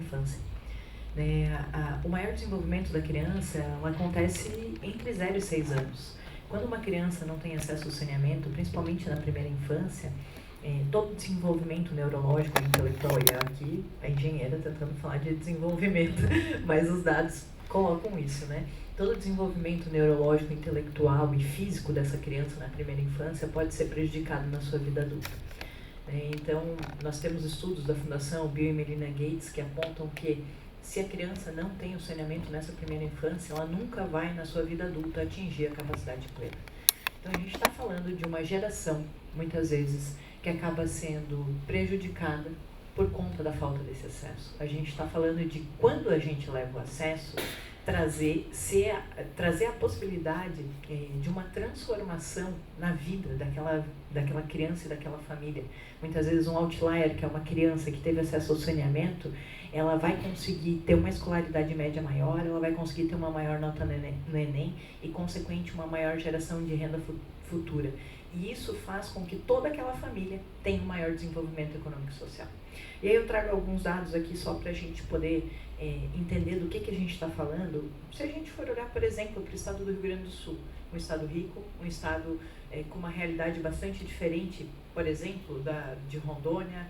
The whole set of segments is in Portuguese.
infância. O maior desenvolvimento da criança acontece entre 0 e 6 anos. Quando uma criança não tem acesso ao saneamento, principalmente na primeira infância, todo desenvolvimento neurológico e intelectual, e aqui a engenheira tentando falar de desenvolvimento, mas os dados colocam isso, né? Todo desenvolvimento neurológico, intelectual e físico dessa criança na primeira infância pode ser prejudicado na sua vida adulta. Então, nós temos estudos da Fundação Bill e Melinda Gates que apontam que se a criança não tem o saneamento nessa primeira infância, ela nunca vai, na sua vida adulta, atingir a capacidade plena. Então, a gente está falando de uma geração, muitas vezes, que acaba sendo prejudicada por conta da falta desse acesso. A gente está falando de quando a gente leva o acesso, trazer a possibilidade de uma transformação na vida daquela criança e daquela família. Muitas vezes um outlier, que é uma criança que teve acesso ao saneamento, ela vai conseguir ter uma escolaridade média maior, ela vai conseguir ter uma maior nota no Enem e, consequente, uma maior geração de renda futura. E isso faz com que toda aquela família tenha um maior desenvolvimento econômico e social. E aí eu trago alguns dados aqui só para a gente poder entender do que a gente está falando. Se a gente for olhar, por exemplo, para o estado do Rio Grande do Sul, um estado rico, um estado com uma realidade bastante diferente, por exemplo, de Rondônia,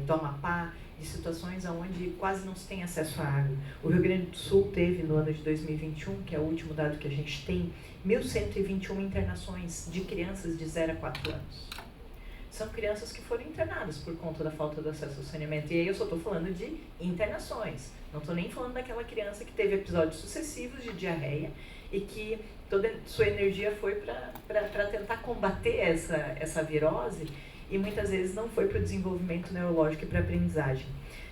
do Amapá, de situações onde quase não se tem acesso à água. O Rio Grande do Sul teve, no ano de 2021, que é o último dado que a gente tem, 1.121 internações de crianças de 0 a 4 anos. São crianças que foram internadas por conta da falta de acesso ao saneamento. E aí eu só estou falando de internações. Não estou nem falando daquela criança que teve episódios sucessivos de diarreia e que toda sua energia foi para tentar combater essa virose e muitas vezes não foi para o desenvolvimento neurológico e para a aprendizagem.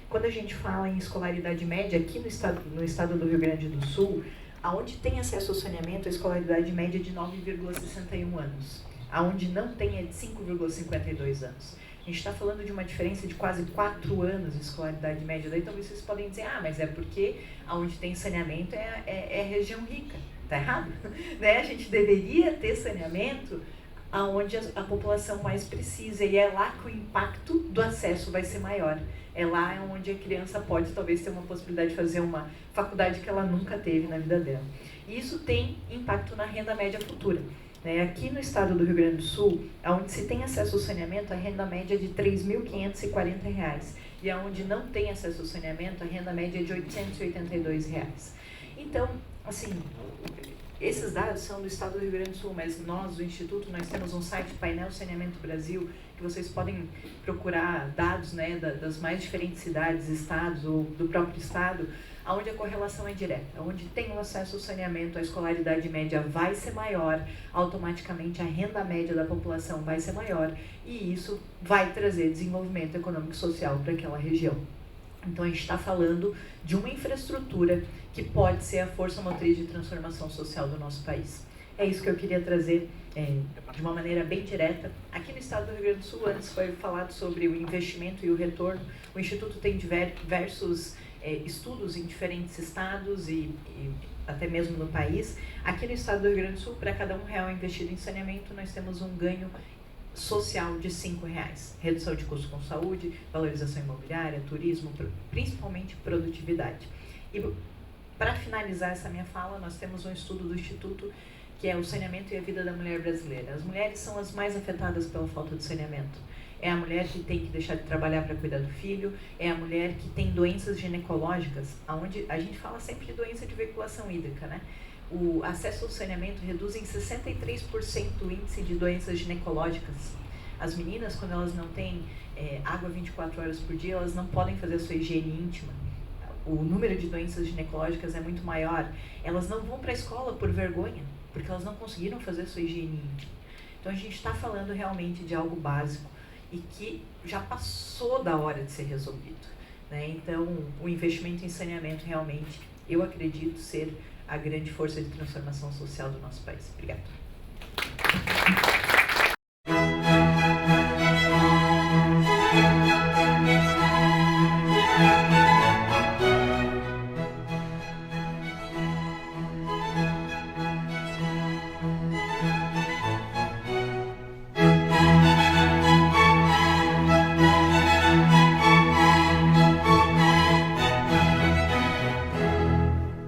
Quando a gente fala em escolaridade média, aqui no estado do Rio Grande do Sul, aonde tem acesso ao saneamento, a escolaridade média é de 9,61 anos. Aonde não tem é de 5,52 anos. A gente está falando de uma diferença de quase 4 anos de escolaridade média. Daí talvez vocês podem dizer, mas é porque aonde tem saneamento é região rica. Está errado? Né? A gente deveria ter saneamento aonde a população mais precisa, e é lá que o impacto do acesso vai ser maior. É lá onde a criança pode talvez ter uma possibilidade de fazer uma faculdade que ela nunca teve na vida dela. E isso tem impacto na renda média futura. Aqui no estado do Rio Grande do Sul, onde se tem acesso ao saneamento, a renda média é de R$ 3.540. E onde não tem acesso ao saneamento, a renda média é de R$ 882. Então, assim, esses dados são do estado do Rio Grande do Sul, mas nós, do Instituto, nós temos um site, Painel Saneamento Brasil, que vocês podem procurar dados das mais diferentes cidades, estados ou do próprio estado, onde a correlação é direta. Onde tem o acesso ao saneamento, a escolaridade média vai ser maior, automaticamente a renda média da população vai ser maior, e isso vai trazer desenvolvimento econômico e social para aquela região. Então a gente está falando de uma infraestrutura que pode ser a força motriz de transformação social do nosso país. É isso que eu queria trazer de uma maneira bem direta. Aqui no estado do Rio Grande do Sul, antes foi falado sobre o investimento e o retorno. O Instituto tem diversos estudos em diferentes estados e até mesmo no país. Aqui no estado do Rio Grande do Sul, para cada R$1 investido em saneamento, nós temos um ganho social de R$5. Redução de custos com saúde, valorização imobiliária, turismo, principalmente produtividade. E para finalizar essa minha fala, nós temos um estudo do Instituto que é o saneamento e a vida da mulher brasileira. As mulheres são as mais afetadas pela falta de saneamento. É a mulher que tem que deixar de trabalhar para cuidar do filho, é a mulher que tem doenças ginecológicas, onde a gente fala sempre de doença de veiculação hídrica, né? O acesso ao saneamento reduz em 63% o índice de doenças ginecológicas. As meninas, quando elas não têm água 24 horas por dia, elas não podem fazer a sua higiene íntima. O número de doenças ginecológicas é muito maior. Elas não vão para a escola por vergonha, porque elas não conseguiram fazer a sua higiene íntima. Então a gente está falando realmente de algo básico e que já passou da hora de ser resolvido, né? Então o investimento em saneamento realmente, eu acredito ser a grande força de transformação social do nosso país. Obrigada.